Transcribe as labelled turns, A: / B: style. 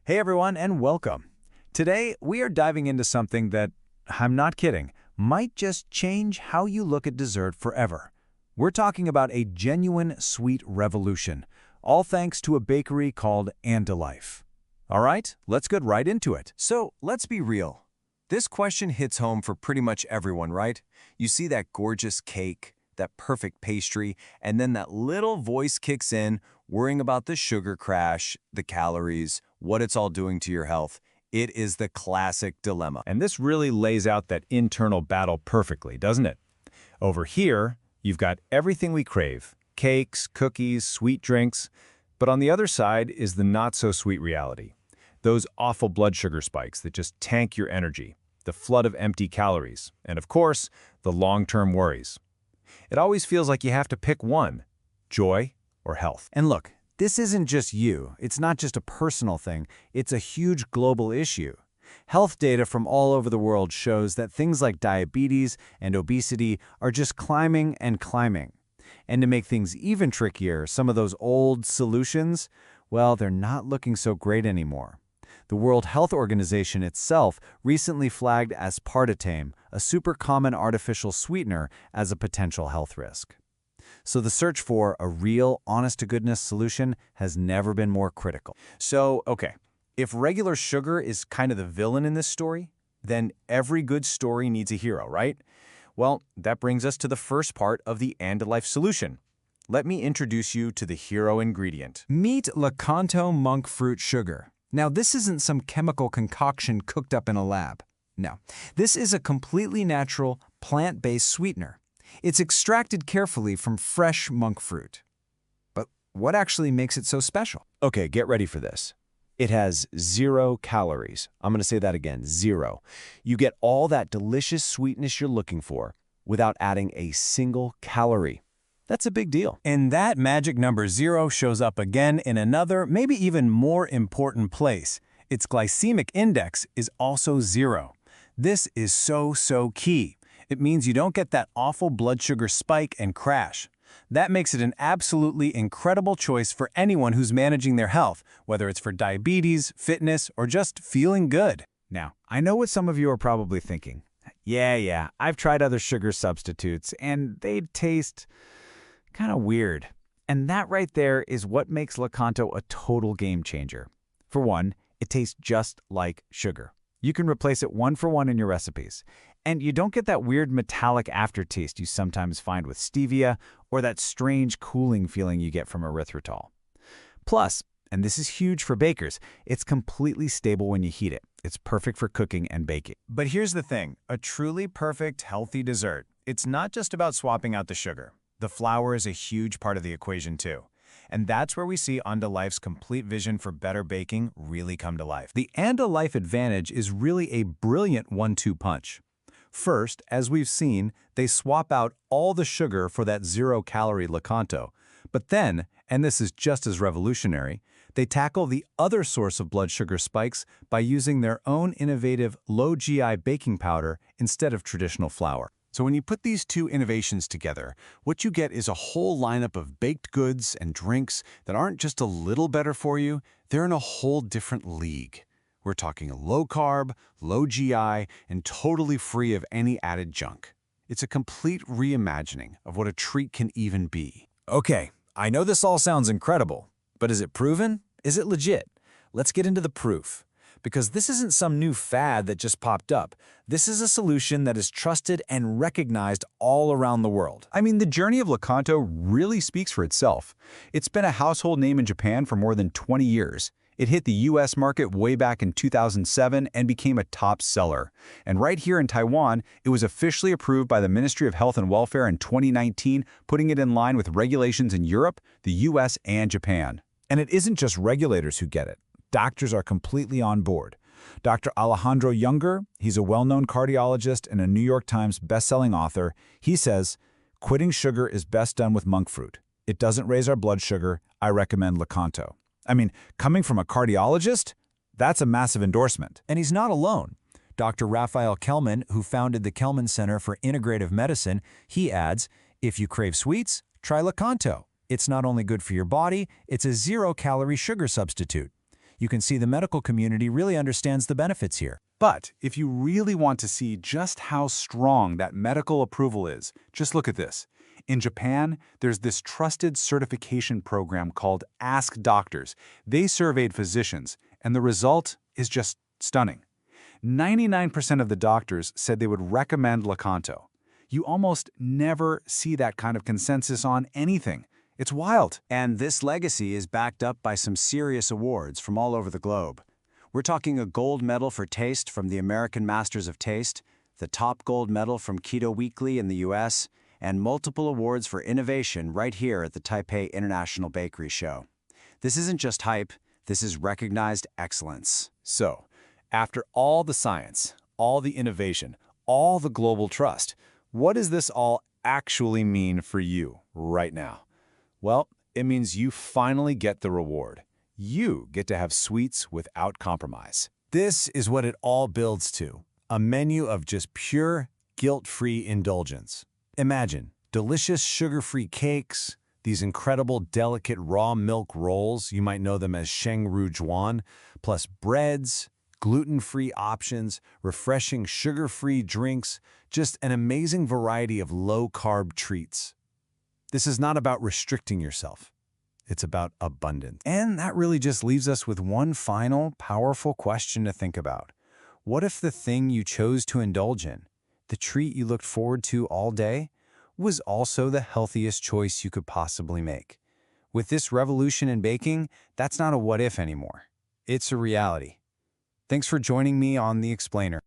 A: Hey everyone, and welcome. Today, we are diving into something that, I'm not kidding, might just change how you look at dessert forever. We're talking about a genuine sweet revolution, all thanks to a bakery called AndaLife. All right, let's get right into it.
B: So, let's be real. This question hits home for pretty much everyone, right? You see that gorgeous cake, that perfect pastry, and then that little voice kicks in, worrying about the sugar crash, the calories, what it's all doing to your health. It is the classic dilemma.
A: And this really lays out that internal battle perfectly, doesn't it? Over here, you've got everything we crave, cakes, cookies, sweet drinks. But on the other side is the not-so-sweet reality. Those awful blood sugar spikes that just tank your energy, the flood of empty calories, and of course, the long-term worries. It always feels like you have to pick one, joy or health.
C: And look, this isn't just you. It's not just a personal thing. It's a huge global issue. Health data from all over the world shows that things like diabetes and obesity are just climbing and climbing. And to make things even trickier, some of those old solutions, well, they're not looking so great anymore. The World Health Organization itself recently flagged aspartame, a super common artificial sweetener, as a potential health risk. So the search for a real, honest-to-goodness solution has never been more critical.
A: So, okay, if regular sugar is kind of the villain in this story, then every good story needs a hero, right? Well, that brings us to the first part of the AndaLife solution. Let me introduce you to the hero ingredient.
C: Meet Lakanto monk fruit sugar. Now, this isn't some chemical concoction cooked up in a lab. No, this is a completely natural, plant-based sweetener. It's extracted carefully from fresh monk fruit. But what actually makes it so special?
B: Okay, get ready for this. It has 0 calories. I'm going to say that again, 0. You get all that delicious sweetness you're looking for without adding a single calorie. That's a big deal.
A: And that magic number 0 shows up again in another, maybe even more important place. Its glycemic index is also 0. This is so key. It means you don't get that awful blood sugar spike and crash. That makes it an absolutely incredible choice for anyone who's managing their health, whether it's for diabetes, fitness, or just feeling good.
C: Now, I know what some of you are probably thinking. Yeah, I've tried other sugar substitutes, and they taste kind of weird. And that right there is what makes Lakanto a total game changer. For one, it tastes just like sugar. You can replace it 1-for-1 in your recipes. And you don't get that weird metallic aftertaste you sometimes find with stevia or that strange cooling feeling you get from erythritol. Plus, and this is huge for bakers, it's completely stable when you heat it. It's perfect for cooking and baking.
A: But here's the thing, a truly perfect, healthy dessert. It's not just about swapping out the sugar. The flour is a huge part of the equation too. And that's where we see AndaLife's complete vision for better baking really come to life. The AndaLife advantage is really a brilliant 1-2 punch. First, as we've seen, they swap out all the sugar for that 0-calorie Lakanto. But then, and this is just as revolutionary, they tackle the other source of blood sugar spikes by using their own innovative low-GI baking powder instead of traditional flour. So when you put these two innovations together, what you get is a whole lineup of baked goods and drinks that aren't just a little better for you, they're in a whole different league. We're talking low-carb, low-GI, and totally free of any added junk. It's a complete reimagining of what a treat can even be. Okay, I know this all sounds incredible, but is it proven? Is it legit? Let's get into the proof. Because this isn't some new fad that just popped up. This is a solution that is trusted and recognized all around the world.
D: I mean, the journey of Lakanto really speaks for itself. It's been a household name in Japan for more than 20 years. It hit the US market way back in 2007 and became a top seller. And right here in Taiwan, it was officially approved by the Ministry of Health and Welfare in 2019, putting it in line with regulations in Europe, the US, and Japan.
A: And it isn't just regulators who get it. Doctors are completely on board. Dr. Alejandro Younger, he's a well-known cardiologist and a New York Times best-selling author. He says, quitting sugar is best done with monk fruit. It doesn't raise our blood sugar. I recommend Lakanto. I mean, coming from a cardiologist, that's a massive endorsement. And he's not alone. Dr. Raphael Kelman, who founded the Kelman Center for Integrative Medicine, he adds, if you crave sweets, try Lakanto. It's not only good for your body, it's a 0-calorie sugar substitute. You can see the medical community really understands the benefits here.
D: But if you really want to see just how strong that medical approval is, just look at this. In Japan, there's this trusted certification program called Ask Doctors. They surveyed physicians, and the result is just stunning. 99% of the doctors said they would recommend Lecanto. You almost never see that kind of consensus on anything. It's wild.
B: And this legacy is backed up by some serious awards from all over the globe. We're talking a gold medal for taste from the American Masters of Taste, the top gold medal from Keto Weekly in the US, and multiple awards for innovation right here at the Taipei International Bakery Show. This isn't just hype, this is recognized excellence.
A: So, after all the science, all the innovation, all the global trust, what does this all actually mean for you right now? Well, it means you finally get the reward. You get to have sweets without compromise. This is what it all builds to, a menu of just pure, guilt-free indulgence. Imagine delicious sugar-free cakes, these incredible delicate raw milk rolls, you might know them as Sheng Ru Juan, plus breads, gluten-free options, refreshing sugar-free drinks, just an amazing variety of low-carb treats. This is not about restricting yourself. It's about abundance. And that really just leaves us with one final, powerful question to think about. What if the thing you chose to indulge in, the treat you looked forward to all day, was also the healthiest choice you could possibly make? With this revolution in baking, that's not a what if anymore. It's a reality. Thanks for joining me on The Explainer.